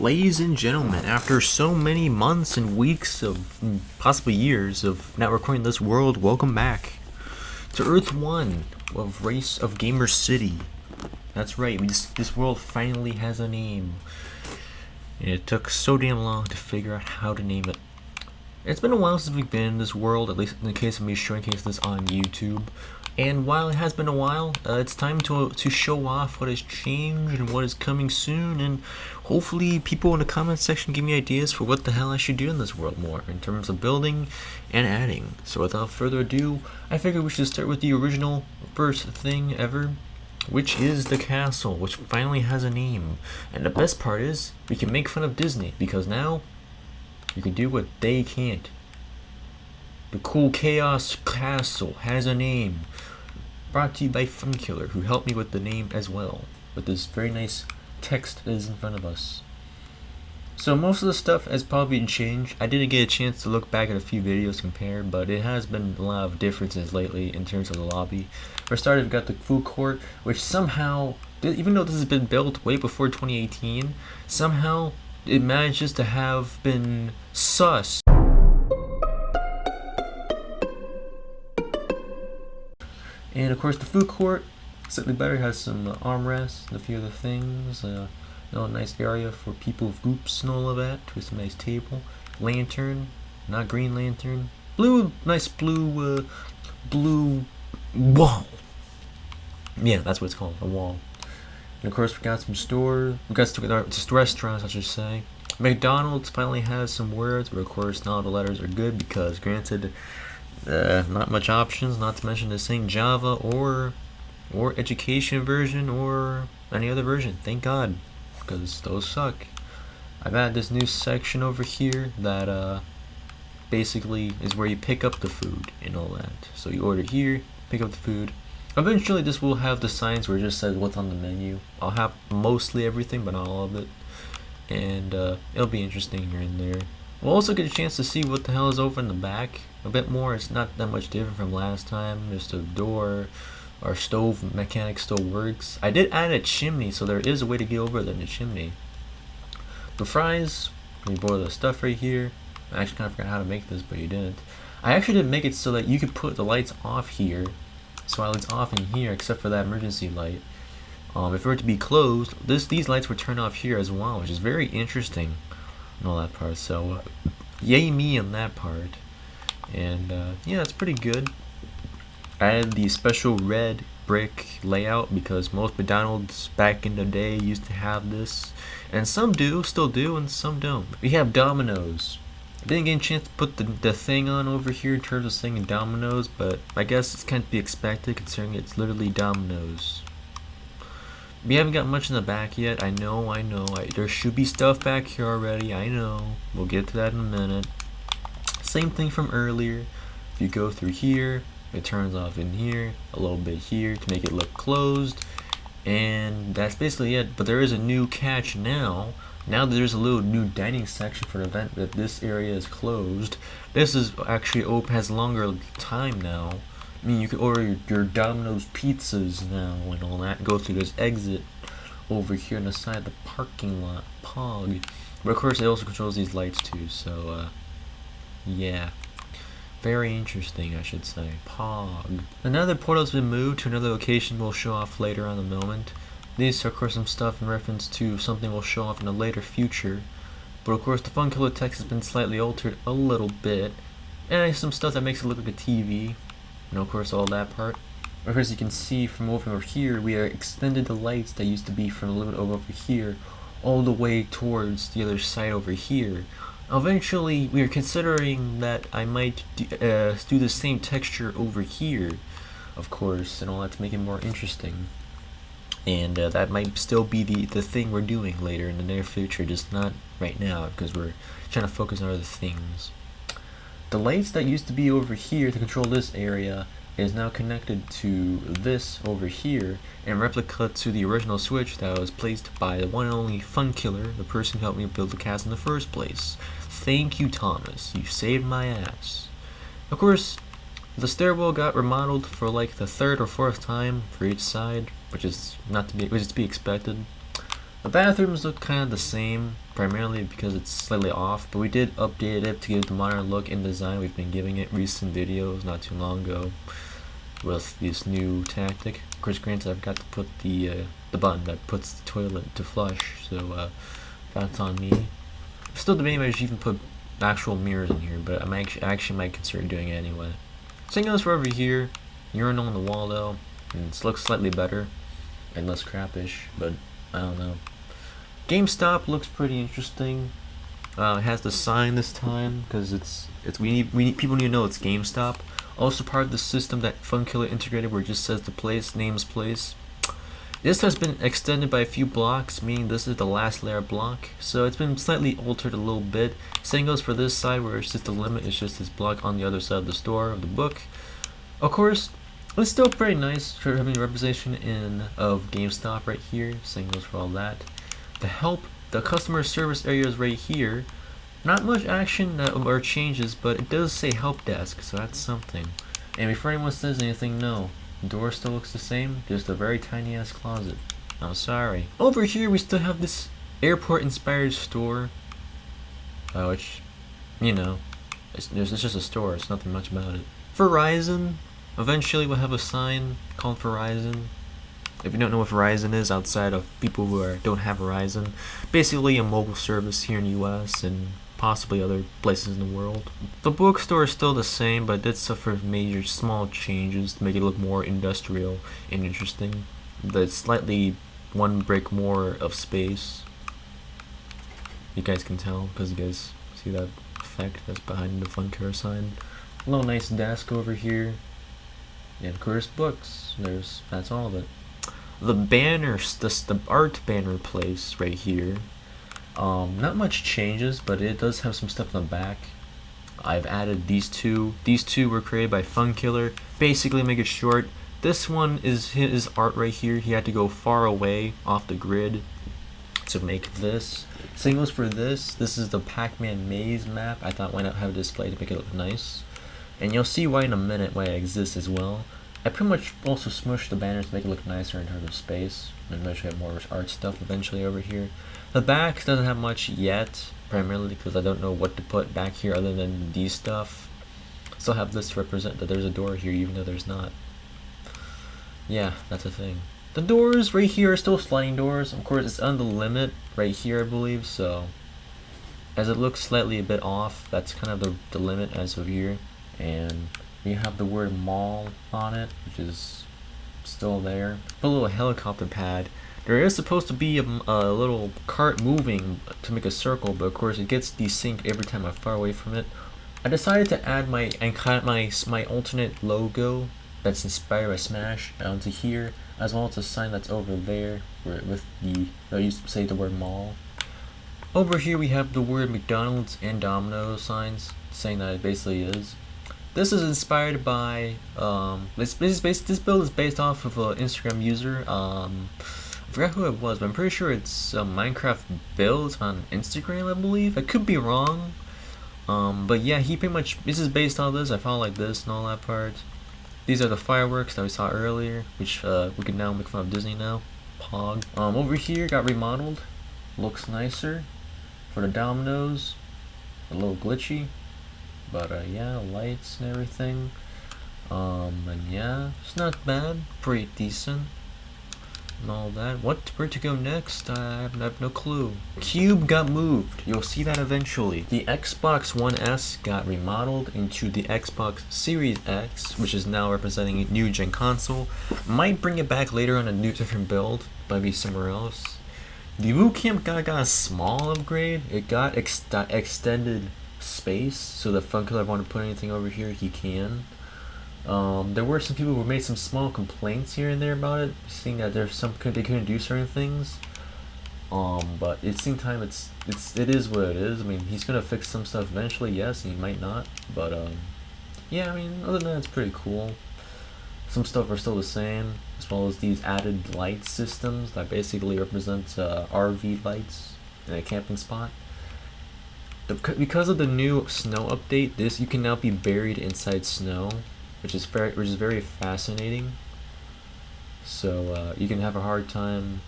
Ladies and gentlemen, after so many months and weeks of possibly years of not recording this world, welcome back to Earth 1 of Race of Gamer City. That's right, this world finally has a name. And it took so damn long to figure out how to name it. It's been a while since we've been in this world, at least in the case of me showcasing this on YouTube. And while it has been a while, it's time to show off what has changed and what is coming soon, and hopefully people in the comment section give me ideas for what the hell I should do in this world more, in terms of building and adding. So without further ado, I figured we should start with the original first thing ever, which is the castle, which finally has a name. And the best part is, we can make fun of Disney, because now, you can do what they can't. The Cool Chaos Castle has a name. Brought to you by Funkiller, who helped me with the name as well, with this very nice text that is in front of us. So most of the stuff has probably changed. I didn't get a chance to look back at a few videos to compare, but it has been a lot of differences lately in terms of the lobby. For starters, we've got the food court, which somehow, even though this has been built way before 2018, somehow it manages to have been sus. And of course the food court, slightly better, has some armrests and a few other things. A nice area for people with groups and all of that, with some nice table. Lantern, not green lantern. Nice blue wall. Yeah, that's what it's called, a wall. And of course we got some stores, just restaurants I should say. McDonald's finally has some words, but of course not all the letters are good because granted, not much options, not to mention this ain't Java or education version or any other version, thank God, because those suck. I've added this new section over here that basically is where you pick up the food and all that. So you order here, pick up the food. Eventually this will have the signs where it just says what's on the menu. I'll have mostly everything, but not all of it. And it'll be interesting here and there. We'll also get a chance to see what the hell is over in the back a bit more. It's not that much different from last time. Just a door. Our stove mechanic still works. I did add a chimney, so there is a way to get over there in the chimney. The fries, we boil the stuff right here. I actually kind of forgot how to make this, but you didn't. I actually didn't make it so that you could put the lights off here. So while it's off in here, except for that emergency light. If it were to be closed, these lights would turn off here as well, which is very interesting and all that part. So yay me on that part. And yeah, it's pretty good. I added the special red brick layout because most McDonald's back in the day used to have this, and some still do, and some don't. We have Domino's. I didn't get a chance to put the thing on over here in terms of saying Domino's, but I guess it's kind of to be expected considering it's literally Domino's. We haven't got much in the back yet. I know. There should be stuff back here already. I know. We'll get to that in a minute. Same thing from earlier. If you go through here, it turns off in here, a little bit here to make it look closed, and that's basically it. But there is a new catch now. Now that there's a little new dining section for the event that this area is closed. This is actually open, has longer time now. I mean, you can order your Domino's pizzas now and all that, and go through this exit over here on the side of the parking lot, Pog. But of course it also controls these lights too, so yeah. Very interesting, I should say. Pog. Another portal's been moved to another location we'll show off later on in a moment. These are of course some stuff in reference to something we'll show off in a later future. But of course the Funkiller text has been slightly altered a little bit. And some stuff that makes it look like a TV. And of course all that part. Of course you can see from over here we extended the lights that used to be from a little bit over here all the way towards the other side over here. Eventually we are considering that I might do the same texture over here, of course, and all that to make it more interesting. And that might still be the thing we're doing later in the near future, just not right now because we're trying to focus on other things. The lights that used to be over here to control this area is now connected to this over here and replica to the original switch that was placed by the one and only Funkiller, the person who helped me build the cast in the first place. Thank you, Thomas. You saved my ass. Of course, the stairwell got remodeled for like the third or fourth time for each side, which is to be expected. The bathrooms look kind of the same, primarily because it's slightly off, but we did update it to give the modern look and design we've been giving it recent videos not too long ago with this new tactic. Of course, granted, I forgot to put the button that puts the toilet to flush, so that's on me. Still debating if I should even put actual mirrors in here, but I actually might consider doing it anyway. Same goes for over here. Urinal on the wall though, and it looks slightly better and less crappish, but I don't know. GameStop looks pretty interesting. It has the sign this time because we need people need to know it's GameStop. Also part of the system that Funkiller integrated where it just says the place, name's place. This has been extended by a few blocks, meaning this is the last layer block. So it's been slightly altered a little bit. Same goes for this side where it's just the limit, it's just this block on the other side of the store of the book. Of course, it's still pretty nice for having a representation of GameStop right here. Same goes for all that. The customer service area is right here. Not much action or changes, but it does say help desk, so that's something. And before anyone says anything, no. The door still looks the same, just a very tiny ass closet. I'm sorry. Over here we still have this airport inspired store. Which, you know, it's just a store, it's nothing much about it. Verizon. Eventually we'll have a sign called Verizon. If you don't know what Verizon is, outside of people who don't have Verizon, basically a mobile service here in the US and possibly other places in the world. The bookstore is still the same, but it did suffer major small changes to make it look more industrial and interesting. There's slightly one brick more of space. You guys can tell because you guys see that effect that's behind the Funkiller sign. A little nice desk over here. And of course books. That's all of it. The banner, the art banner place right here. Not much changes, but it does have some stuff on the back. I've added these two. These two were created by Funkiller. Basically, make it short, this one is his art right here. He had to go far away off the grid to make this. Same goes for this. This is the Pac-Man maze map. I thought why not have a display to make it look nice. And you'll see why in a minute why it exists as well. I pretty much also smushed the banners to make it look nicer in terms of space. And eventually have more art stuff eventually over here. The back doesn't have much yet, primarily because I don't know what to put back here other than these stuff. Still have this to represent that there's a door here even though there's not. Yeah, that's a thing. The doors right here are still sliding doors. Of course, it's on the limit right here, I believe, so as it looks slightly a bit off, that's kind of the limit as of here. And we have the word mall on it, which is still there. Put a little helicopter pad. There is supposed to be a little cart moving to make a circle, but of course it gets desynced every time I'm far away from it. I decided to add my alternate logo that's inspired by Smash onto here, as well as a sign that's over there with I used to say the word mall. Over here we have the word McDonald's and Domino's signs, saying that it basically is. This is inspired by this build is based off of an Instagram user. I forgot who it was, but I'm pretty sure it's a Minecraft build on Instagram, I believe. I could be wrong. But yeah, he pretty much, this is based on this. I found like this and all that part. These are the fireworks that we saw earlier, which we can now make fun of Disney now. Pog. Over here got remodeled. Looks nicer. For the dominoes, a little glitchy. But yeah, lights and everything. And yeah, it's not bad. Pretty decent. And all that. Where to go next? I have no clue. Cube got moved. You'll see that eventually. The Xbox One S got remodeled into the Xbox Series X, which is now representing a new gen console. Might bring it back later on a new different build, might be somewhere else. The boot camp got a small upgrade. It got extended space, so that Funkiller want to put anything over here, he can. There were some people who made some small complaints here and there about it, seeing that there's they couldn't do certain things. But at the same time, it is what it is. I mean, he's gonna fix some stuff eventually, yes, and he might not. But yeah, I mean, other than that, it's pretty cool. Some stuff are still the same, as well as these added light systems that basically represent RV lights in a camping spot. Because of the new snow update, you can now be buried inside snow, which is very fascinating. So you can have a hard time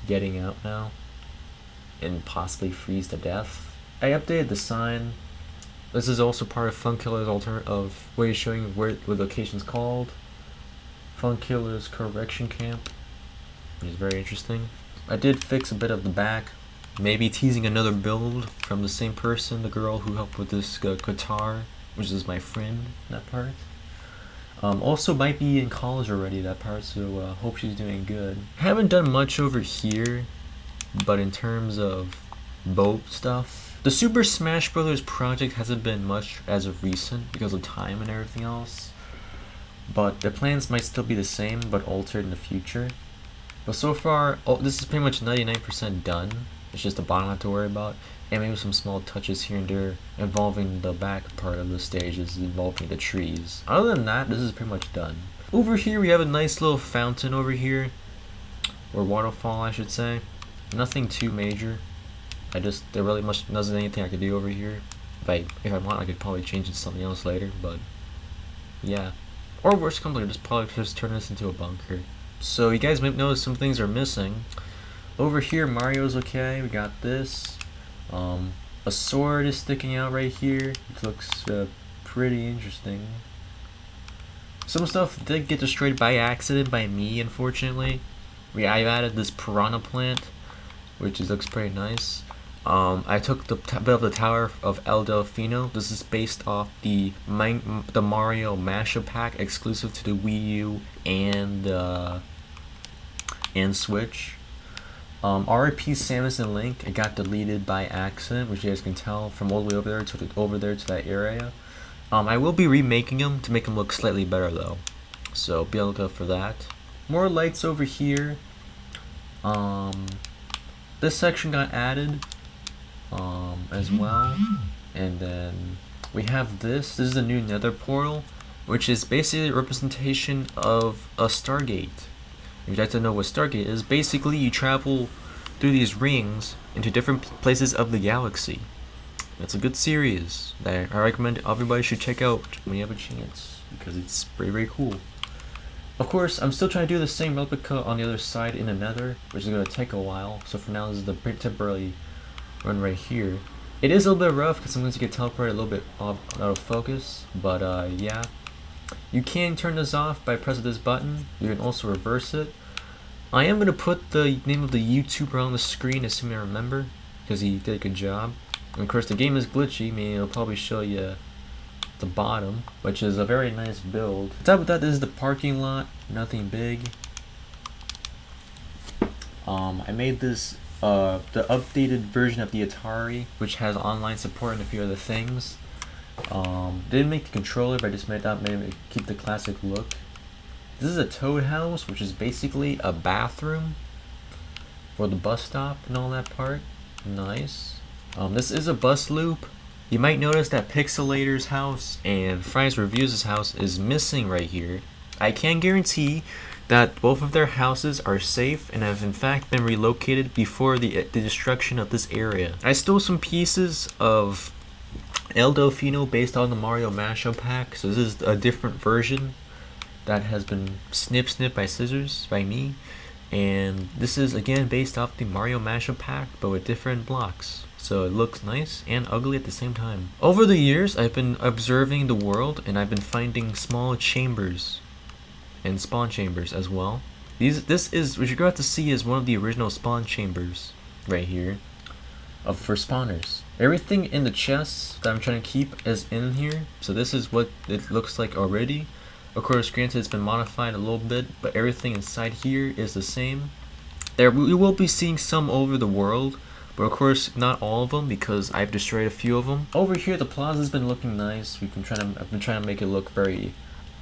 getting out now and possibly freeze to death. I updated the sign. This is also part of Fun Killer's of way showing what the location's called. Fun Killer's Correction Camp. Which is very interesting. I did fix a bit of the back. Maybe teasing another build from the same person, the girl who helped with this guitar, which is my friend, that part. Also might be in college already, that part, so hope she's doing good. Haven't done much over here, but in terms of boat stuff, the Super Smash Bros. Project hasn't been much as of recent because of time and everything else. But the plans might still be the same, but altered in the future. But so far, this is pretty much 99% done. It's just the bottom I have to worry about, and maybe some small touches here and there involving the back part of the stages, involving the trees. Other than that, this is pretty much done. Over here, we have a nice little fountain over here, or waterfall, I should say. Nothing too major. There really much wasn't anything I could do over here. If I want, I could probably change it to something else later, but yeah. Or worst comes to probably just turn this into a bunker. So you guys might notice some things are missing. Over here, Mario's okay. We got this. A sword is sticking out right here. It looks pretty interesting. Some stuff did get destroyed by accident by me, unfortunately. I've added this piranha plant, which looks pretty nice. I took the bit of the Tower of El Delfino. This is based off the Mario Mashup Pack exclusive to the Wii U and Switch. RIP Samus and Link, it got deleted by accident, which you guys can tell from all the way over there to that area. I will be remaking them to make them look slightly better though, so be on the lookout for that. More lights over here. This section got added as well, and then we have this is the new Nether portal, which is basically a representation of a Stargate. If you'd like to know what Stargate is, basically you travel through these rings into different places of the galaxy. It's a good series that I recommend everybody should check out when you have a chance, because it's very, very cool. Of course, I'm still trying to do the same replica on the other side in the Nether, which is going to take a while, so for now this is the temporary run right here. It is a little bit rough because sometimes you get teleported a little bit out of focus, but yeah. You can turn this off by pressing this button. You can also reverse it. I am going to put the name of the YouTuber on the screen, assuming I remember, because he did a good job. And of course the game is glitchy, meaning it'll probably show you the bottom, which is a very nice build. On top of that, this is the parking lot, nothing big. I made this the updated version of the Atari, which has online support and a few other things. Didn't make the controller, but I just made it keep the classic look. This is a Toad house, which is basically a bathroom for the bus stop and all that part. Nice. This is a bus loop. You might notice that Pixelator's house and Fry's Reviews' house is missing right here. I can guarantee that both of their houses are safe and have in fact been relocated before the destruction of this area. I stole some pieces of El Delfino based on the Mario Mashup Pack, so this is a different version that has been snipped by scissors by me, and this is again based off the Mario Mashup Pack but with different blocks, so it looks nice and ugly at the same time. Over the years, I've been observing the world and I've been finding small chambers and spawn chambers as well. This is what you're about to see is one of the original spawn chambers right here for spawners. Everything in the chests that I'm trying to keep is in here, so this is what it looks like already. Of course, granted, it's been modified a little bit, but everything inside here is the same. We will be seeing some over the world, but of course not all of them because I've destroyed a few of them. Over here, the plaza's been looking nice. I've been trying to make it look very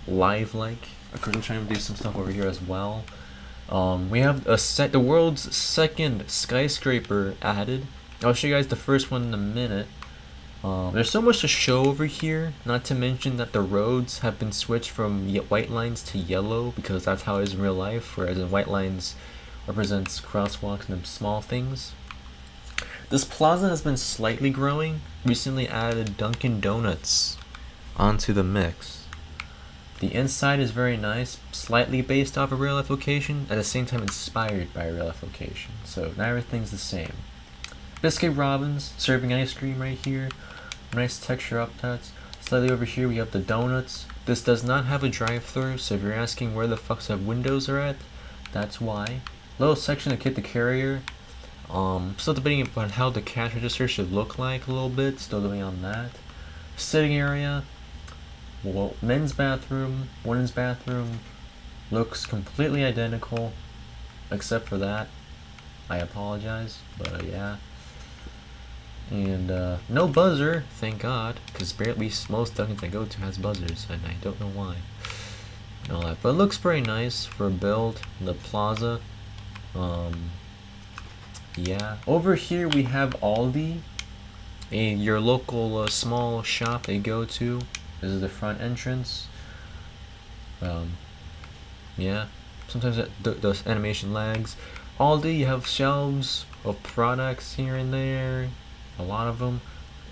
live-like. Of course, I'm trying to do some stuff over here as well. We have the world's second skyscraper added. I'll show you guys the first one in a minute. There's so much to show over here, not to mention that the roads have been switched from white lines to yellow because that's how it is in real life, whereas in white lines represents crosswalks and small things. This plaza has been slightly growing. Recently added Dunkin' Donuts onto the mix. The inside is very nice, slightly based off a real life location, at the same time inspired by a real life location. So not everything's the same. Biscuit Robbins serving ice cream right here. Nice texture up tots. Slightly over here we have the donuts. This does not have a drive-thru, so if you're asking where the fuck's the windows are at, that's why. Little section to kit the carrier. Still debating on how the cash register should look like a little bit. Still debating on that. Sitting area. Well, men's bathroom, women's bathroom looks completely identical, except for that. I apologize, but yeah. And no buzzer, thank God, because barely most dungeons I go to has buzzers, and I don't know why. And all that, but it looks pretty nice for a build. The plaza, yeah. Over here we have Aldi, your local small shop they go to. This is the front entrance. Yeah. Sometimes the animation lags. Aldi, you have shelves of products here and there. A lot of them.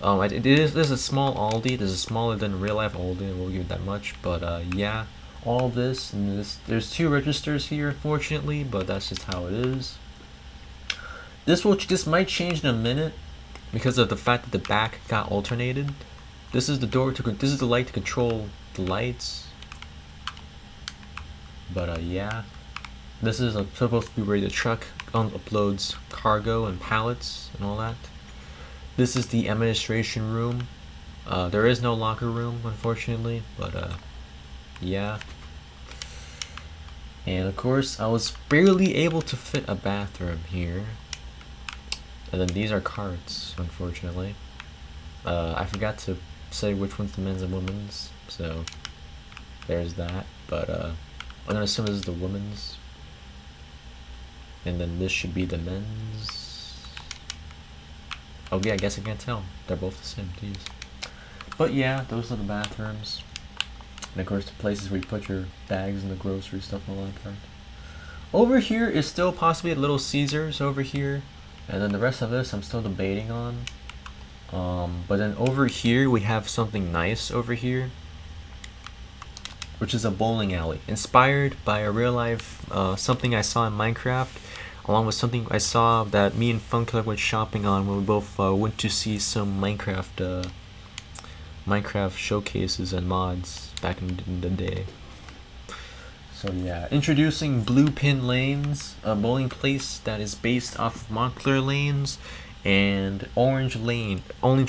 This is a small Aldi. This is smaller than real life Aldi. I won't give it that much. But yeah, all this and this. There's 2 registers here, unfortunately, but that's just how it is. This might change in a minute because of the fact that the back got alternated. This is the door to. This is the light to control the lights. But yeah, this is supposed to be where the truck uploads cargo and pallets and all that. This is the administration room. There is no locker room, unfortunately, but yeah. And of course, I was barely able to fit a bathroom here. And then these are carts, unfortunately. I forgot to say which one's the men's and women's, so there's that. But I'm gonna assume this is the women's. And then this should be the men's. Oh yeah, I guess I can't tell. They're both the same, geez. But yeah, those are the bathrooms. And of course the places where you put your bags and the grocery stuff and all that kind. Over here is still possibly a Little Caesars over here. And then the rest of this I'm still debating on. But then over here we have something nice over here, which is a bowling alley. Inspired by a real life something I saw in Minecraft, along with something I saw that me and Funkler went shopping on when we both went to see some Minecraft showcases and mods back in the day. So yeah, introducing Blue Pin Lanes, a bowling place that is based off of Montclair Lanes and Orange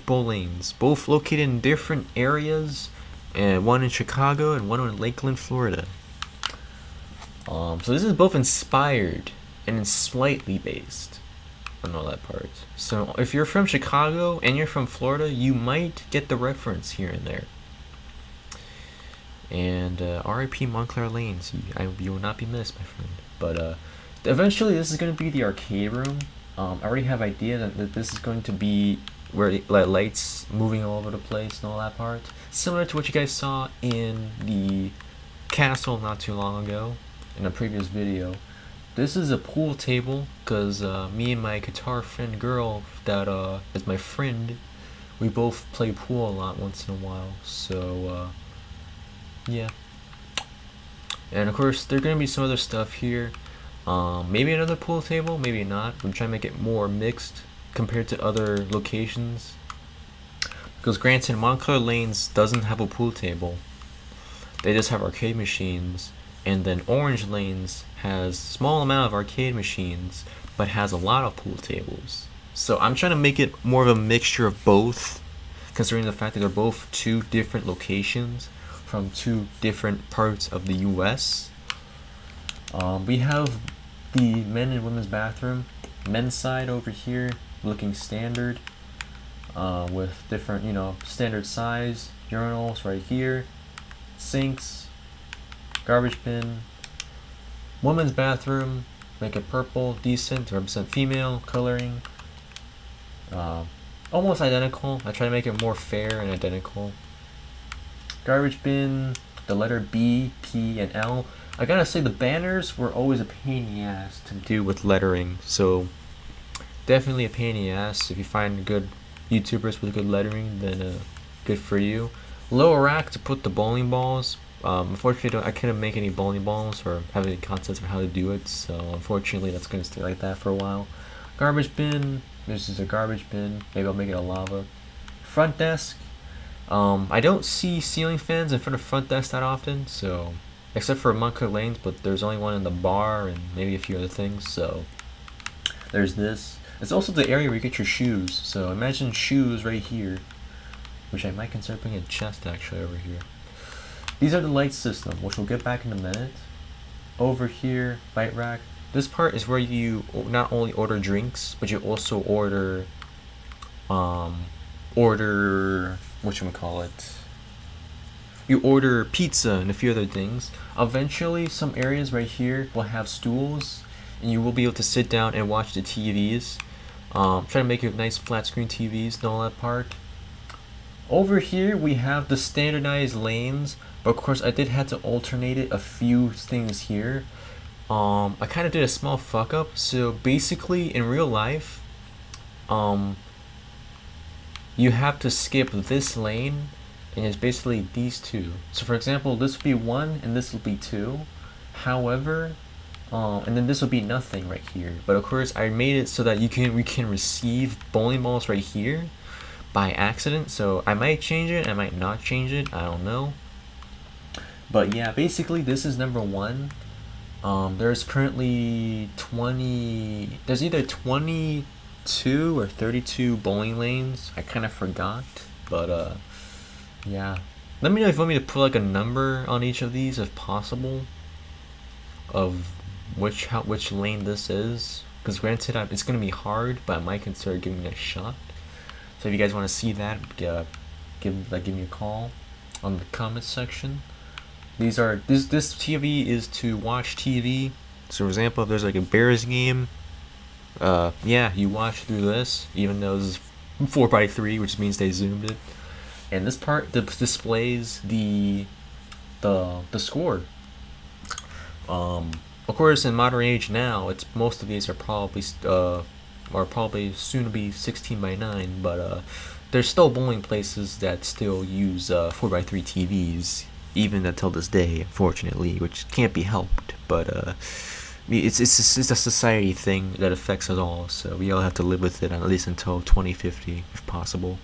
Bowl Lanes, both located in different areas, and one in Chicago and one in Lakeland, Florida. So this is both inspired and it's slightly based on all that part. So if you're from Chicago and you're from Florida, you might get the reference here and there. And RIP Montclair Lanes, you will not be missed, my friend. But eventually this is going to be the arcade room. I already have idea that this is going to be where lights moving all over the place and all that part. Similar to what you guys saw in the castle not too long ago in a previous video. This is a pool table because me and my guitar friend girl that is my friend, we both play pool a lot once in a while. So yeah. And of course there's gonna be some other stuff here. Maybe another pool table, maybe not. I'm trying to make it more mixed compared to other locations. Because granted, Montclair Lanes doesn't have a pool table. They just have arcade machines. And then Orange Lanes has small amount of arcade machines, but has a lot of pool tables. So I'm trying to make it more of a mixture of both, considering the fact that they're both 2 different locations from 2 different parts of the US. We have the men and women's bathroom. Men's side over here looking standard, with different, standard size urinals right here, sinks, garbage bin. Women's bathroom, make it purple, decent, to represent female coloring. Almost identical. I try to make it more fair and identical. Garbage bin, the letter B, P, and L. I gotta say the banners were always a pain in the ass to do with lettering, so definitely a pain in the ass. If you find good YouTubers with good lettering, then good for you. Lower rack to put the bowling balls. Unfortunately, I couldn't make any bowling balls or have any concepts for how to do it, so unfortunately that's going to stay like that for a while. Garbage bin. This is a garbage bin. Maybe I'll make it a lava. Front desk. I don't see ceiling fans in front of front desk that often, so except for Monka Lanes, but there's only one in the bar and maybe a few other things. So there's this. It's also the area where you get your shoes. So imagine shoes right here, which I might consider putting a chest actually over here. These are the light system, which we'll get back in a minute. Over here, light rack. This part is where you not only order drinks, but you also order whatchamacallit. You order pizza and a few other things. Eventually, some areas right here will have stools, and you will be able to sit down and watch the TVs. Try to make it nice flat screen TVs and all that part. Over here, we have the standardized lanes, but of course, I did have to alternate it a few things here. I kind of did a small fuck up. So basically, in real life, you have to skip this lane, and it's basically these two. So for example, this will be 1 and this will be 2. However, and then this will be nothing right here. But of course, I made it so that we can receive bowling balls right here by accident. So I might change it, I might not change it, I don't know. But yeah, basically this is number 1. There's currently 20. There's either 22 or 32 bowling lanes. I kind of forgot, but yeah. Let me know if you want me to put like a number on each of these, if possible, of which lane this is. Because granted, it's gonna be hard, but I might consider giving it a shot. So if you guys want to see that, give me a call on the comments section. This TV is to watch TV. So for example, if there's like a Bears game, yeah, you watch through this, even though this is 4x3, which means they zoomed it. And this part displays the score. Of course, in modern age now, most of these are probably soon to be 16:9, but there's still bowling places that still use 4x3 TVs, even until this day, unfortunately, which can't be helped. But it's a society thing that affects us all, so we all have to live with it at least until 2050, if possible.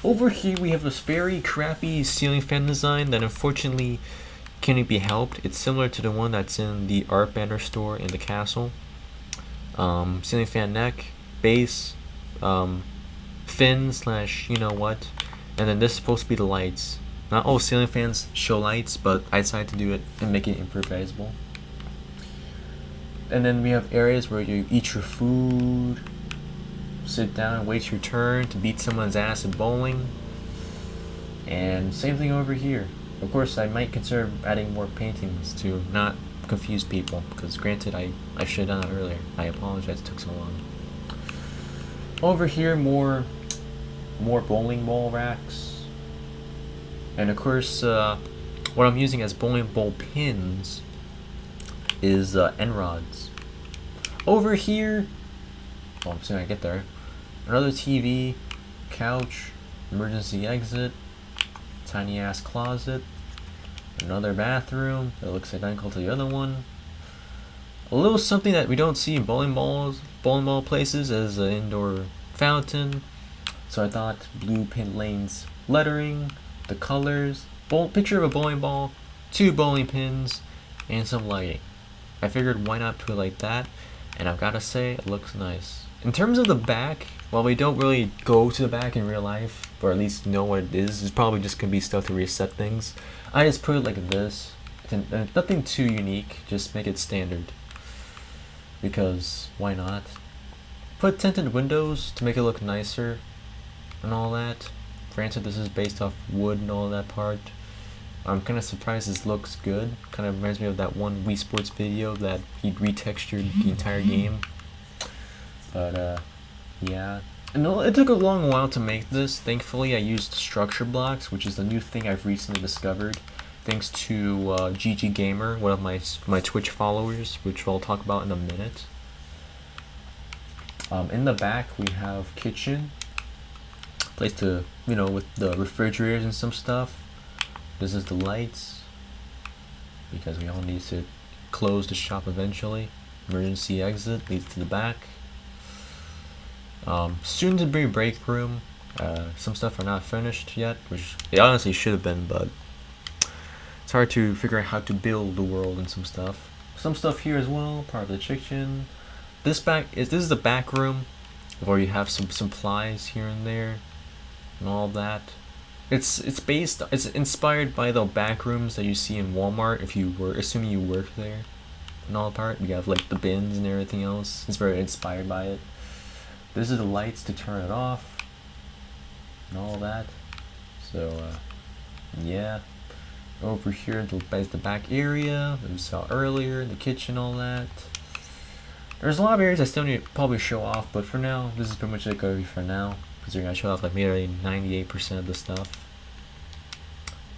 Over here we have this very crappy ceiling fan design that unfortunately can't be helped. It's similar to the one that's in the art banner store in the castle. Ceiling fan neck, base, fin / you know what, and then this is supposed to be the lights. Not all ceiling fans show lights, but I decided to do it and make it improvisable. And then we have areas where you eat your food, sit down and wait your turn to beat someone's ass at bowling. And same thing over here. Of course, I might consider adding more paintings to not confuse people, because granted, I should have done that earlier. I apologize it took so long. Over here, more bowling ball racks. And of course, what I'm using as bowling ball pins is end rods. Over here, I'm soon I get there. Another TV, couch, emergency exit, tiny ass closet, another bathroom that looks identical to the other one. A little something that we don't see in bowling ball places as an indoor fountain. So I thought blue pin lanes lettering, the colors, picture of a bowling ball, 2 bowling pins, and some lighting. I figured why not put it like that, and I've gotta say it looks nice. In terms of the back, while we don't really go to the back in real life, or at least know what it is, it's probably just gonna be stuff to reset things. I just put it like this. Nothing too unique, just make it standard. Because why not? Put tinted windows to make it look nicer and all that. Granted, this is based off wood and all that part. I'm kind of surprised this looks good. Kind of reminds me of that one Wii Sports video that he retextured the entire game. But yeah. And it took a long while to make this. Thankfully, I used structure blocks, which is the new thing I've recently discovered, thanks to GG Gamer, one of my Twitch followers, which I'll talk about in a minute. In the back, we have kitchen, place to, with the refrigerators and some stuff. This is the lights. because we all need to close the shop eventually. Emergency exit leads to the back. Soon to be break room. Some stuff are not finished yet, which they honestly should have been, but it's hard to figure out how to build the world and some stuff. Some stuff here as well, part of the kitchen. This is the back room where you have some supplies here and there and all that. It's inspired by the back rooms that you see in Walmart if you were assuming you work there and all part. You have like the bins and everything else. It's very inspired by it. This is the lights to turn it off and all that. So yeah. Over here is the back area that we saw earlier, the kitchen, all that. There's a lot of areas I still need to probably show off, but for now, this is pretty much it for now, considering I showed off like maybe 98% of the stuff.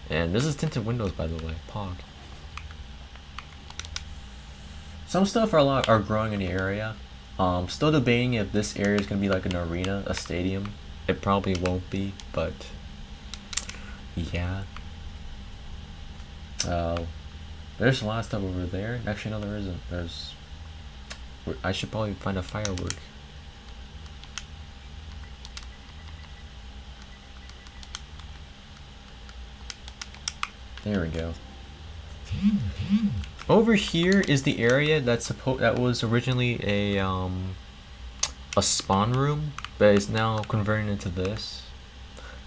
And this is tinted windows, by the way, Pog. Some stuff are growing in the area. Still debating if this area is gonna be like an arena, a stadium. It probably won't be, but yeah. There's a lot of stuff over there. Actually, no, there isn't. I should probably find a firework. There we go. Over here is the area that was originally a spawn room, but is now converted into this.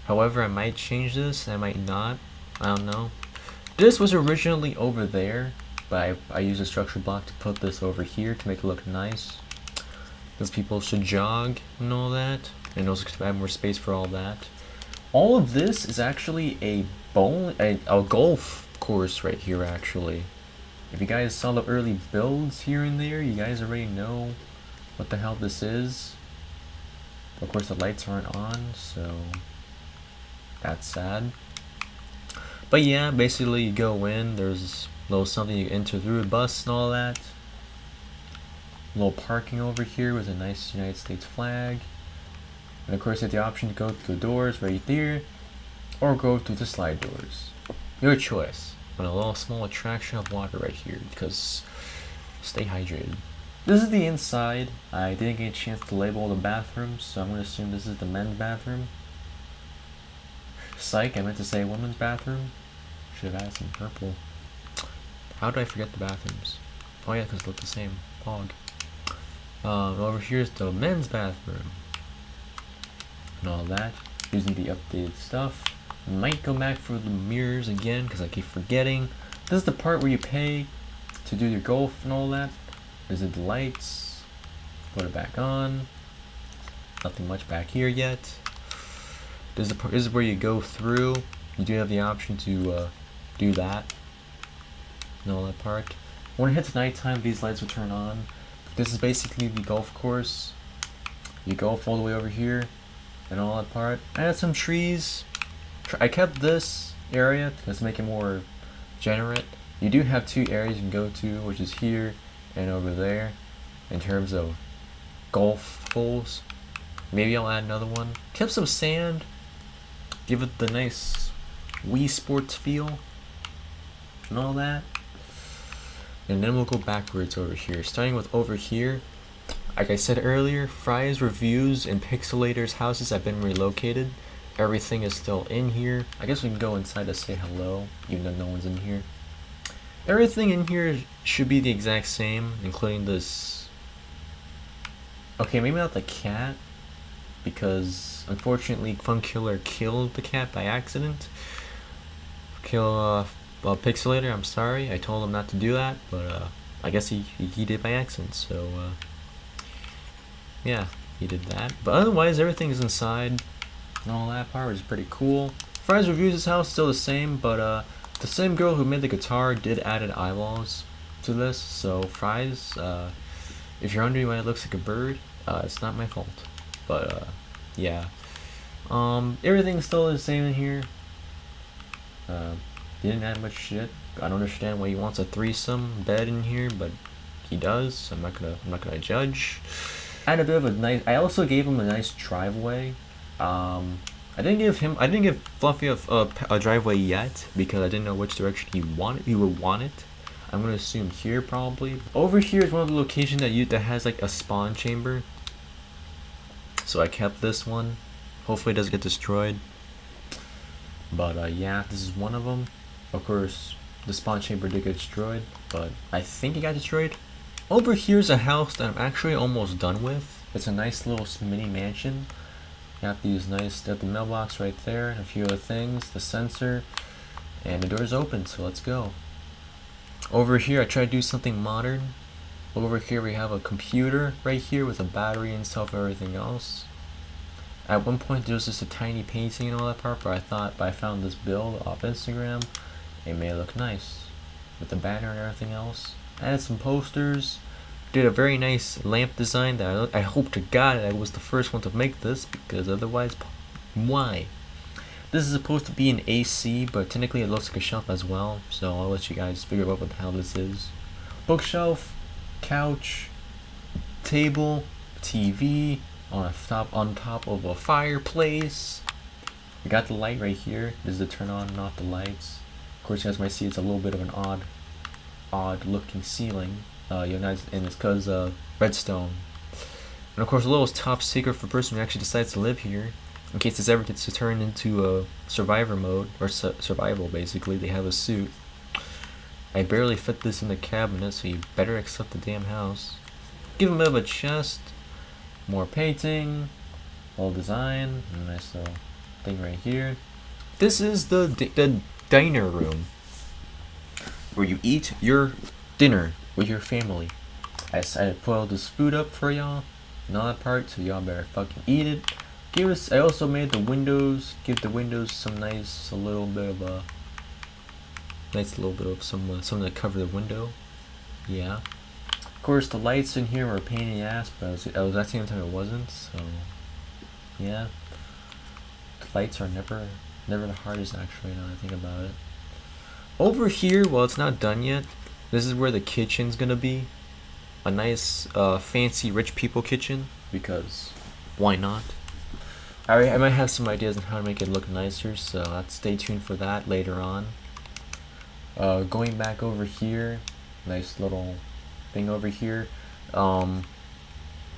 However, I might change this, I might not. I don't know. This was originally over there, but I used a structure block to put this over here to make it look nice. Because people should jog and all that, and also to have more space for all that. All of this is actually a golf course right here, actually. If you guys saw the early builds here and there, you guys already know what the hell this is. Of course, the lights aren't on, so that's sad. But yeah, basically you go in, there's a little something you enter through a bus and all that. A little parking over here with a nice United States flag. And of course you have the option to go through the doors right there, or go through the slide doors. Your choice. And a little small attraction of water right here, because stay hydrated. This is the inside. I didn't get a chance to label the bathrooms, so I'm going to assume this is the men's bathroom. Psych, I meant to say women's bathroom. Should have added some purple. How did I forget the bathrooms? Oh yeah, because they look the same. Pog. Over here's the men's bathroom. And all that. Using the updated stuff. Might go back for the mirrors again, because I keep forgetting. This is the part where you pay to do your golf and all that. There's the lights. Put it back on. Nothing much back here yet. This is where you go through. You do have the option to do that and all that part. When it hits nighttime, these lights will turn on. This is basically the golf course. You golf all the way over here and all that part. I had some trees. I kept this area to make it more generate. You do have two areas you can go to, which is here and over there, in terms of golf holes. Maybe I'll add another one. Kept some sand. Give it the nice Wii Sports feel and all that. And then we'll go backwards over here. Starting with over here, like I said earlier, Fry's reviews and Pixelator's houses have been relocated. Everything is still in here. I guess we can go inside to say hello, even though no one's in here. Everything in here should be the exact same, including this. Okay, maybe not the cat, because unfortunately Fun Killer killed the cat by accident. Pixelator, I'm sorry, I told him not to do that, but I guess he did by accident, so yeah, he did that. But otherwise everything's inside and all that part is pretty cool. Fry's reviews his house still the same, but the same girl who made the guitar did added eyeballs to this, so Fry's, if you're wondering why it looks like a bird, it's not my fault. But yeah, everything's still the same in here. Didn't add much shit. I don't understand why he wants a threesome bed in here, but he does. I'm not gonna judge. I had a bit of a nice. I also gave him a nice driveway. I didn't give Fluffy a driveway yet because I didn't know which direction he would want it. I'm gonna assume here probably. Over here is one of the locations that has like a spawn chamber. So I kept this one. Hopefully it doesn't get destroyed. But yeah, this is one of them. Of course, the spawn chamber did get destroyed, but I think it got destroyed. Over here's a house that I'm actually almost done with. It's a nice little mini mansion. Got these nice, got the mailbox right there, and a few other things, the sensor, and the door's open, so let's go. Over here I try to do something modern. Over here we have a computer right here with a battery and stuff and everything else. At one point there was just a tiny painting and all that part, but I found this build off Instagram. It made it look nice with the banner and everything else. Added some posters. Did a very nice lamp design that I hope to God I was the first one to make this, because otherwise, why? This is supposed to be an AC, but technically it looks like a shelf as well, so I'll let you guys figure out what the hell this is. Bookshelf, couch, table, TV, on top of a fireplace. We got the light right here. This is to turn on and off the lights. Of course, you guys might see it's a little bit of an odd looking ceiling. And it's because redstone. And of course, a little top secret for the person who actually decides to live here. In case this ever gets to turn into a survivor mode, or survival basically, they have a suit. I barely fit this in the cabinet, so you better accept the damn house. Give him a bit of a chest, more painting, old design, and a nice little thing right here. This is the diner room, where you eat your dinner with your family. I put all this food up for y'all, and all that part, so y'all better fucking eat it. I also made the windows, give the windows some nice, something to cover the window. Yeah. Of course, the lights in here were a pain in the ass, but at the same time it wasn't. So, yeah. The lights are never the hardest, actually. Now that I think about it. Over here, well, it's not done yet. This is where the kitchen's gonna be. A nice, fancy rich people kitchen, because why not? I might have some ideas on how to make it look nicer, so let's stay tuned for that later on. Going back over here, nice little thing over here. Fun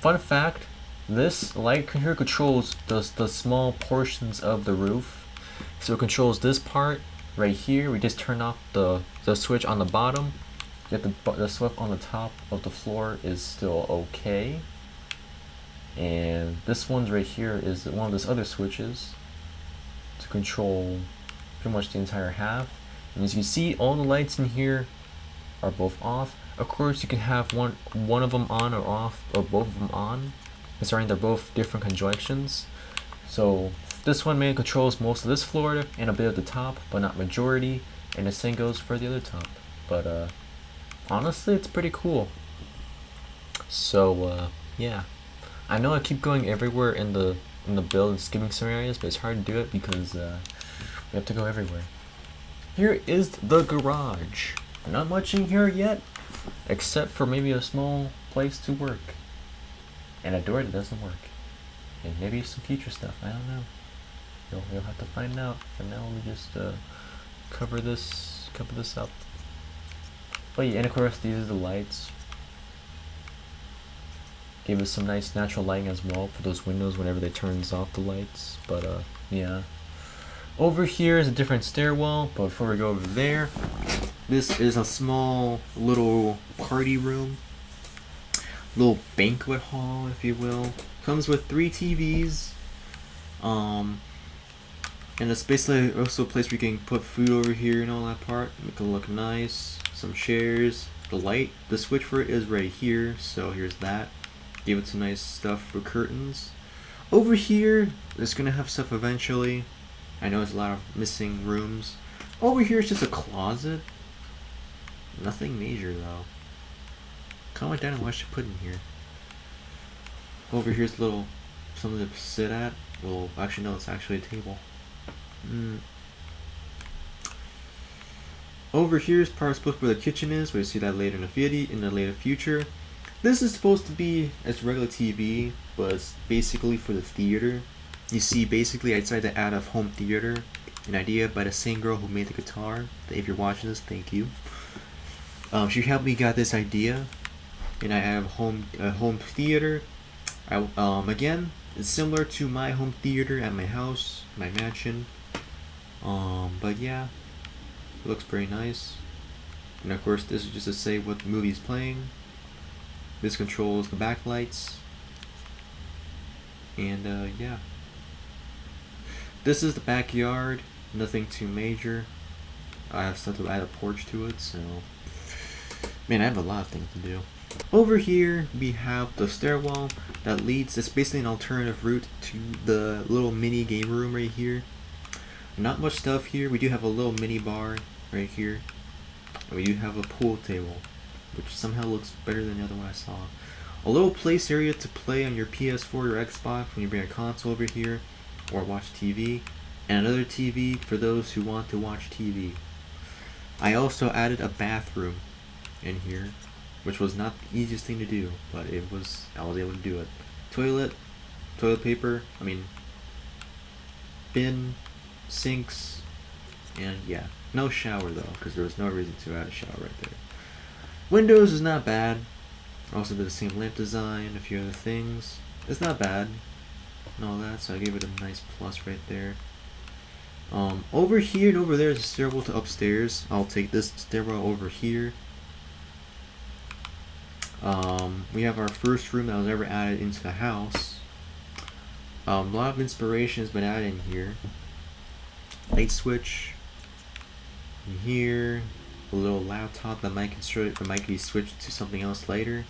fact, this light here controls the small portions of the roof. So it controls this part right here. We just turn off the switch on the bottom. Yet the switch on the top of the floor is still okay. And this one's right here is one of those other switches to control pretty much the entire half. And as you see, all the lights in here are both off. Of course, you can have one of them on or off, or both of them on. Considering they're both different conjunctions. So this one mainly controls most of this floor and a bit of the top, but not majority. And the same goes for the other top. But honestly, it's pretty cool. So yeah. I know I keep going everywhere in the build and skipping some areas, but it's hard to do it because we have to go everywhere. Here is the garage. Not much in here yet, except for maybe a small place to work and a door that doesn't work, and maybe some future stuff. I don't know. You'll have to find out. For now, let me just cover this up. But yeah, and of course these are the lights. Give us some nice natural lighting as well for those windows whenever they turns off the lights. But yeah. Over here is a different stairwell, but before we go over there, this is a small little party room. Little banquet hall, if you will. Comes with 3 TVs. And it's basically also a place where you can put food over here and all that part. Make it look nice. Some chairs. The switch for it is right here, so here's that. Give it some nice stuff for curtains. Over here, it's gonna have stuff eventually. I know there's a lot of missing rooms. Over here is just a closet. Nothing major though. Comment down on what I should put in here. Over here's a little something to sit at. Well, actually no, it's actually a table. Over here is part of where the kitchen is. We'll see that later in the later future. This is supposed to be as regular TV, but it's basically for the theater. You see, basically I decided to add a home theater, an idea by the same girl who made the guitar. If you're watching this, thank you. She helped me got this idea, and I have a home theater. Again, it's similar to my home theater at my house, my mansion. But yeah, it looks very nice. And of course, this is just to say what the movie is playing. This controls the backlights. And yeah. This is the backyard. Nothing too major. I have stuff to add a porch to it, so man, I have a lot of things to do. Over here we have the stairwell that leads. It's basically an alternative route to the little mini game room right here. Not much stuff here. We do have a little mini bar right here. And we do have a pool table, which somehow looks better than the other one I saw. A little place area to play on your PS4 or Xbox when you bring a console over here, or watch TV. And another TV for those who want to watch TV. I also added a bathroom in here, which was not the easiest thing to do, but I was able to do it. Toilet paper, bin, sinks, and yeah. No shower though, because there was no reason to add a shower right there. Windows is not bad. Also did the same lamp design, a few other things. It's not bad and all that, so I gave it a nice plus right there. Over here and over there is a stairwell to upstairs. I'll take this stairwell over here. We have our first room that was ever added into the house. A lot of inspiration has been added in here. Light switch in here, a little laptop that might be switched to something else later.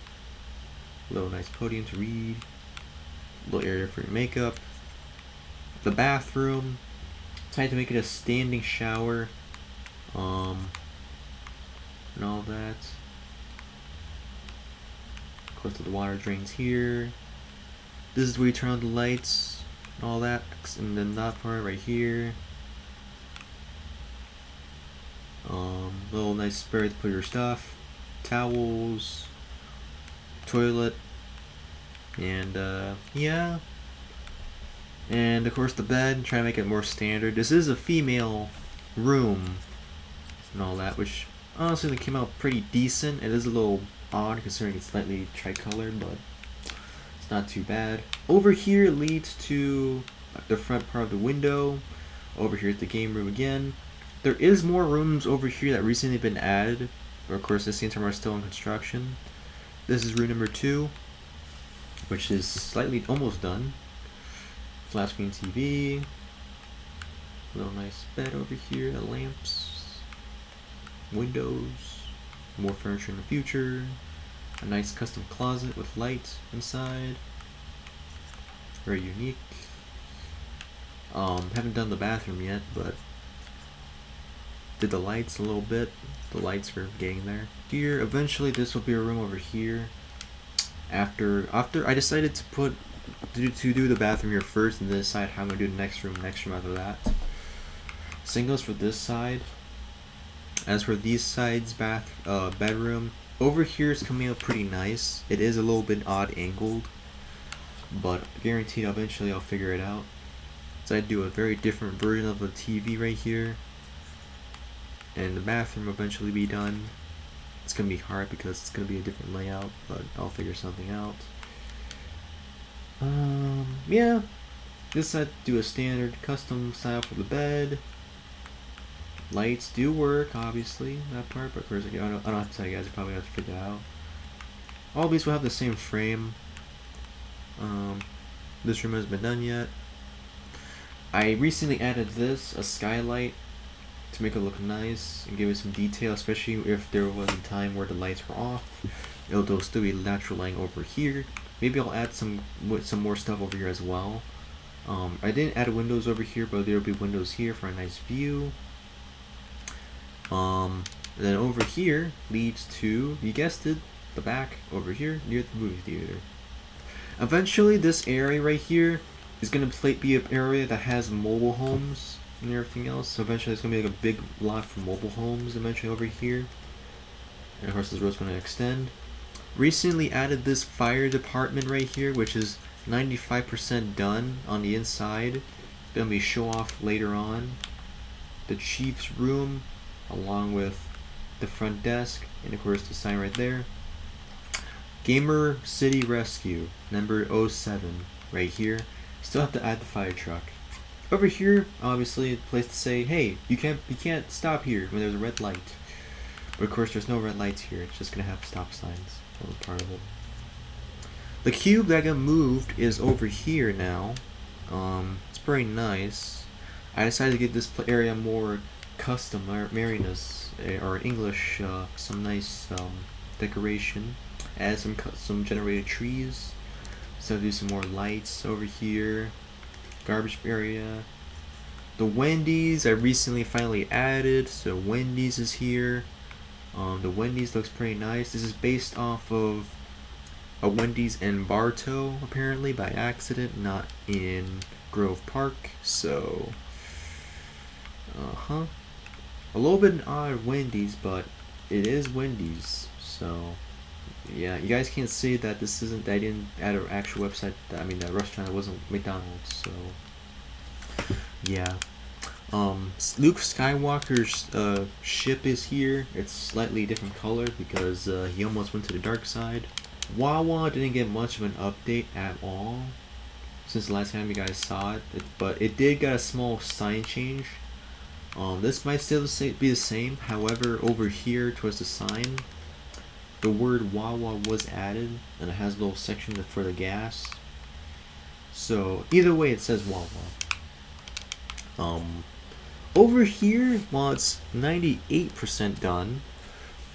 A little nice podium to read. A little area for your makeup. The bathroom. Tried to make it a standing shower. And all that. Of course, the water drains here. This is where you turn on the lights and all that. And then that part right here. Little nice spare to put your stuff, towels, toilet, and yeah. And of course the bed, try to make it more standard. This is a female room and all that, which honestly came out pretty decent. It is a little odd considering it's slightly tricolored, but it's not too bad. Over here leads to the front part of the window. Over here is the game room again. There is more rooms over here that recently been added, but of course this time are still in construction. This is room number 2, which is slightly almost done. Flat screen TV, little nice bed over here, the lamps, windows, more furniture in the future, a nice custom closet with light inside, very unique. Haven't done the bathroom yet, but did the lights a little bit. The lights were getting there. Here, eventually this will be a room over here. After I decided to do the bathroom here first and then decide how I'm gonna do the next room after that. Same goes for this side. As for these sides, bedroom, over here is coming out pretty nice. It is a little bit odd angled, but guaranteed eventually I'll figure it out. So I do a very different version of a TV right here. And the bathroom eventually be done. It's gonna be hard because it's gonna be a different layout, but I'll figure something out. Yeah, this I do a standard custom style for the bed. Lights do work, obviously, that part, but of course I don't have to tell you guys. You probably have to figure it out. All these will have the same frame. This room hasn't been done yet. I recently added this, a skylight, to make it look nice and give it some detail, especially if there was a time where the lights were off. It'll still be natural lighting over here. Maybe I'll add some more stuff over here as well. I didn't add windows over here, but there'll be windows here for a nice view. And then over here leads to, you guessed it, the back over here near the movie theater. Eventually this area right here is going to be an area that has mobile homes and everything else. So eventually it's going to be like a big lot for mobile homes eventually over here. And of course this road's going to extend. Recently added this fire department right here, which is 95% done on the inside. Going to be show off later on. The chief's room, along with the front desk, and of course the sign right there. Gamer City Rescue, number 07, right here. Still have to add the fire truck. Over here, obviously, a place to say, hey, you can't stop here when there's a red light. But of course, there's no red lights here. It's just gonna have stop signs. That was part of it. The cube that got moved is over here now. It's very nice. I decided to give this area more custom merriness, or English, some nice decoration. Add some generated trees. So do some more lights over here. Garbage area. The Wendy's I recently finally added, so Wendy's is here. The Wendy's looks pretty nice. This is based off of a Wendy's in Bartow, apparently by accident, not in Grove Park. So, a little bit an odd Wendy's, but it is Wendy's. So, yeah, you guys can't see that this isn't. I didn't add an actual website. That restaurant. It wasn't McDonald's. So, yeah. Luke Skywalker's ship is here. It's slightly different color because he almost went to the dark side. Wawa didn't get much of an update at all since the last time you guys saw it, but it did get a small sign change. This might still be the same. However, over here towards the sign, the word Wawa was added, and it has a little section for the gas. So either way, it says Wawa. Over here, while it's 98% done,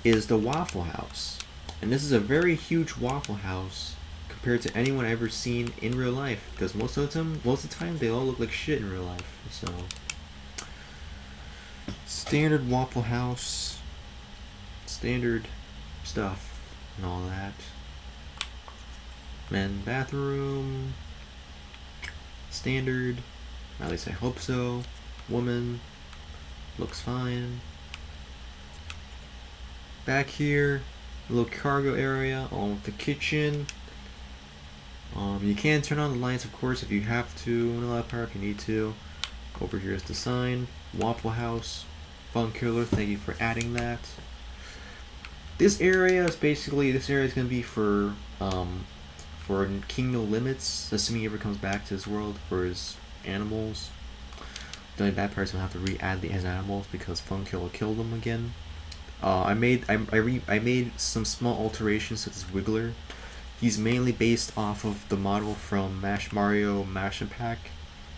is the Waffle House. And this is a very huge Waffle House compared to anyone I've ever seen in real life. Because most of the time, they all look like shit in real life. So, standard Waffle House, standard stuff, and all that. Men bathroom, standard. At least I hope so. Woman, looks fine. Back here, a little cargo area along with the kitchen. You can turn on the lights, of course, if you have to. In a lot of power if you need to. Over here is the sign. Waffle House, Fun Killer. Thank you for adding that. This area is going to be for King No Limits, assuming he ever comes back to this world for his animals. The only bad part is gonna have to re-add his animals because Fun Killer killed them again. I made some small alterations to this Wiggler. He's mainly based off of the model from Mario Mash and Pack.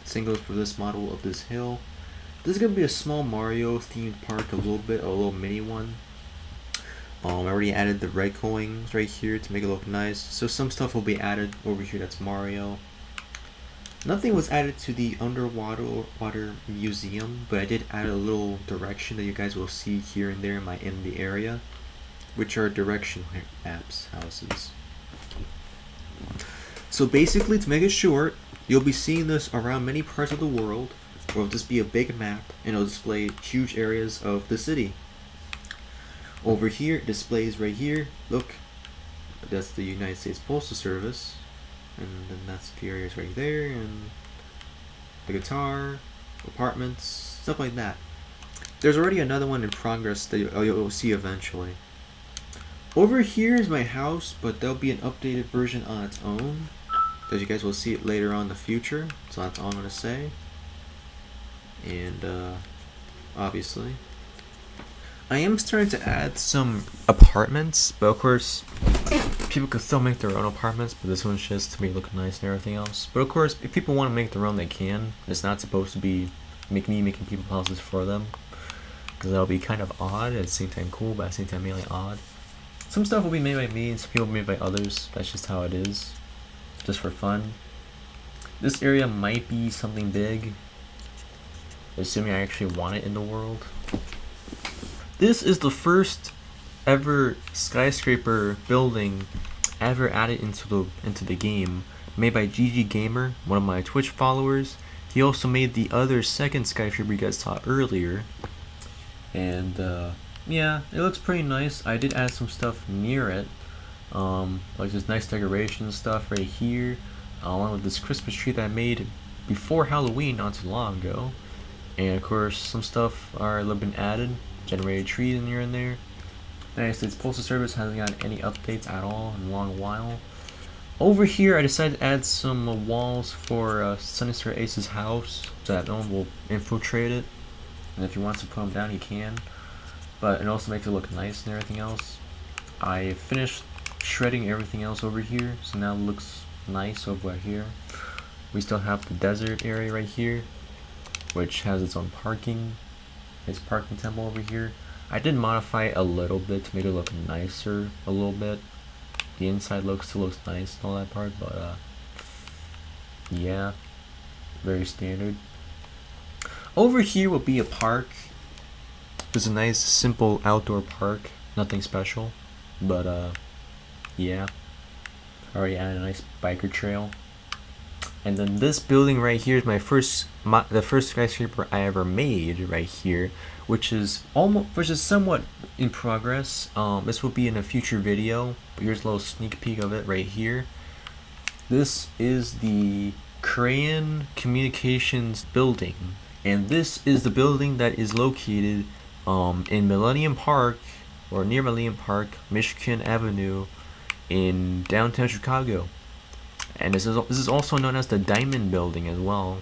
Same goes for this model of this hill. This is gonna be a small Mario themed park, a little mini one. I already added the red coins right here to make it look nice. So some stuff will be added over here that's Mario. Nothing was added to the underwater museum, but I did add a little direction that you guys will see here and there in the area, which are direction maps, houses. So basically, to make it short, you'll be seeing this around many parts of the world, or it'll just be a big map, and it'll display huge areas of the city. Over here, it displays right here, look, that's the United States Postal Service. And then that's the areas right there, and the guitar, apartments, stuff like that. There's already another one in progress that you'll see eventually. Over here is my house, but there'll be an updated version on its own, as you guys will see it later on in the future. So that's all I'm gonna say. And obviously, I am starting to add some apartments, but of course, people could still make their own apartments, but this one's just to make it look nice and everything else. But of course, if people want to make their own, they can. It's not supposed to be me making people houses for them, because that'll be kind of odd, at the same time cool, but at the same time mainly odd. Some stuff will be made by me, and some people will be made by others. That's just how it is, just for fun. This area might be something big, assuming I actually want it in the world. This is the first ever skyscraper building ever added into the game, made by GG Gamer, one of my Twitch followers. He also made the other second skyscraper you guys saw earlier, and yeah, it looks pretty nice. I did add some stuff near it, like this nice decoration stuff right here, along with this Christmas tree that I made before Halloween not too long ago. And of course, some stuff are a little bit added, generated trees in here and there. The United States Postal Service hasn't gotten any updates at all in a long while. Over here, I decided to add some walls for Sinister Ace's house so that no one will infiltrate it. And if he wants to put them down, he can. But it also makes it look nice and everything else. I finished shredding everything else over here, so now it looks nice over here. We still have the desert area right here, which has its own parking. Its parking temple over here. I did modify it a little bit to make it look nicer a little bit. The inside still looks nice and all that part, but yeah, very standard. Over here will be a park. There's a nice simple outdoor park, nothing special, but yeah. Already added a nice biker trail. And then this building right here is the first skyscraper I ever made right here, which is somewhat in progress. This will be in a future video, but here's a little sneak peek of it right here. This is the Crayon Communications building, and this is the building that is located in Millennium Park, or near Millennium Park, Michigan Avenue, in downtown Chicago. And this is also known as the Diamond Building as well.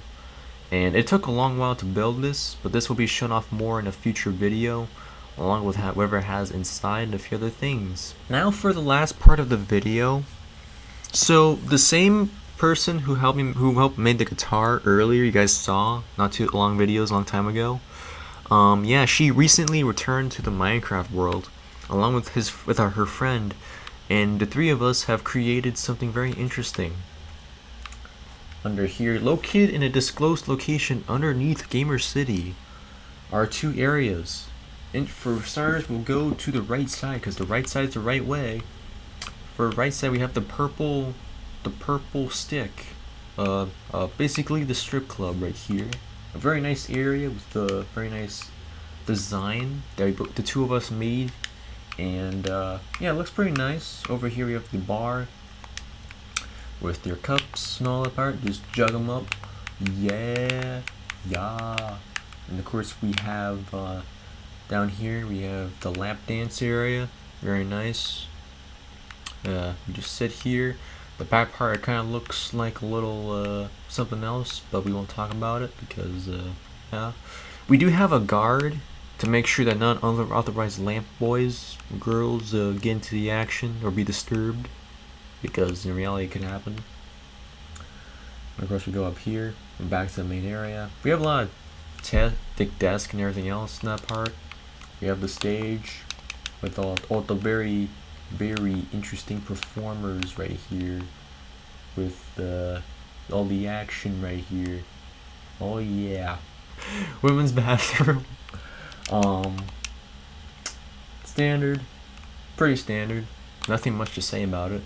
And it took a long while to build this, but this will be shown off more in a future video, along with whatever it has inside and a few other things. Now for the last part of the video. So the same person who helped make the guitar earlier, you guys saw not too long videos a long time ago. Yeah, she recently returned to the Minecraft world, along with her friend. And the three of us have created something very interesting. Under here, located in a disclosed location underneath Gamer City, are two areas. And for starters, we'll go to the right side because the right side is the right way. For right side, we have the purple stick. Basically the strip club right here. A very nice area with the very nice design that the two of us made. And yeah, it looks pretty nice. Over here we have the bar with your cups and all that part. Just jug them up. Yeah. And of course we have down here we have the lap dance area. Very nice. You just sit here. The back part kind of looks like a little something else, but we won't talk about it because yeah. We do have a guard to make sure that none unauthorized lamp boys and girls get into the action or be disturbed, because in reality it could happen. And of course we go up here and back to the main area. We have a lot of thick desk and everything else in that part. We have the stage with all the very interesting performers right here, with all the action right here. Oh yeah. Women's bathroom. Standard, pretty standard, nothing much to say about it.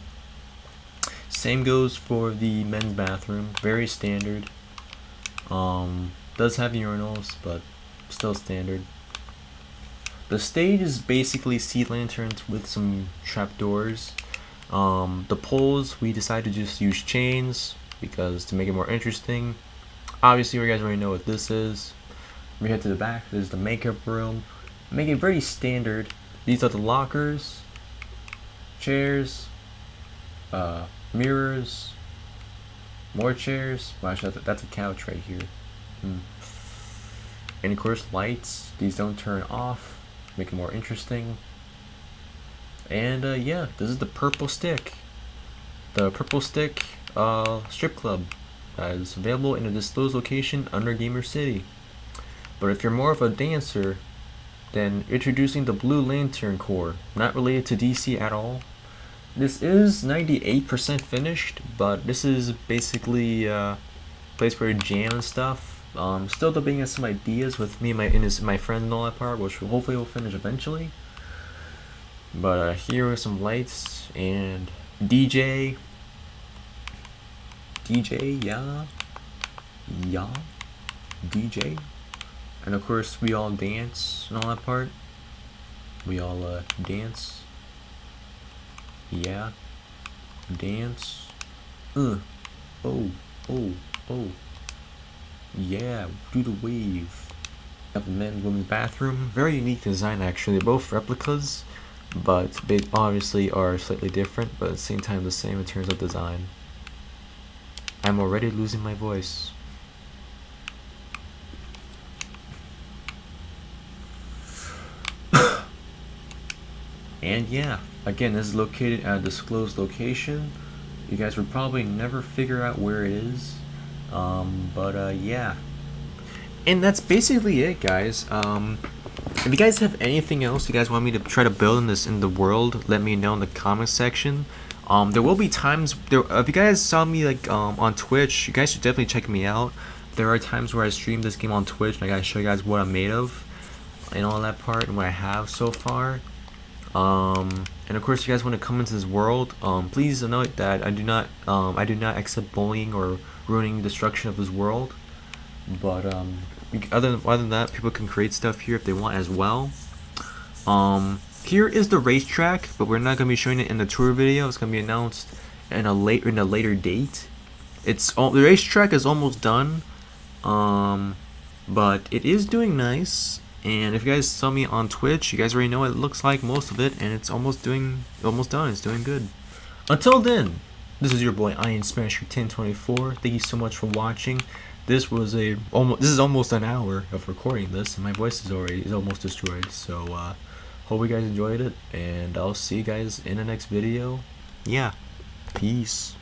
Same goes for the men's bathroom, very standard. Does have urinals, but still standard. The stage is basically sea lanterns with some trapdoors. The poles, we decided to just use chains because to make it more interesting. Obviously you guys already know what this is. We head to the back. There's the makeup room. Make it very standard. These are the lockers, chairs, mirrors, more chairs. Well, actually, that's a couch right here. And of course, lights. These don't turn off. Make it more interesting. And yeah, this is the purple stick. The purple stick strip club that is available in a disclosed location under Gamer City. But if you're more of a dancer, then introducing the Blue Lantern Core, not related to DC at all. This is 98% finished, but this is basically a place where you jam and stuff. Still debating some ideas with me and my friend and all that part, which hopefully will finish eventually. But here are some lights and DJ, yeah, DJ. And of course we all dance and all that part. We all dance. Yeah. Dance. Oh. Yeah, do the wave. Have the men's women's bathroom. Very unique design actually. They're both replicas. but they obviously are slightly different, but at the same time the same in terms of design. I'm already losing my voice. And yeah, again, this is located at a disclosed location. You guys would probably never figure out where it is, but yeah. And that's basically it, guys. If you guys have anything else you guys want me to try to build in the world, let me know in the comment section. There will be times there. If you guys saw me like on Twitch, you guys should definitely check me out. There are times where I stream this game on Twitch and I gotta show you guys what I'm made of and all that part and what I have so far. And of course, if you guys want to come into this world, please note that I do not accept bullying or ruining destruction of this world. But other than that, people can create stuff here if they want as well. Here is the racetrack, but we're not gonna be showing it in the tour video. It's gonna be announced in a later date. The racetrack is almost done, but it is doing nice. And if you guys saw me on Twitch, you guys already know what it looks like, most of it, and it's almost done. It's doing good. Until then, this is your boy IronSmasher 1024. Thank you so much for watching. This is almost an hour of recording this, and my voice is almost destroyed. So hope you guys enjoyed it, and I'll see you guys in the next video. Yeah, peace.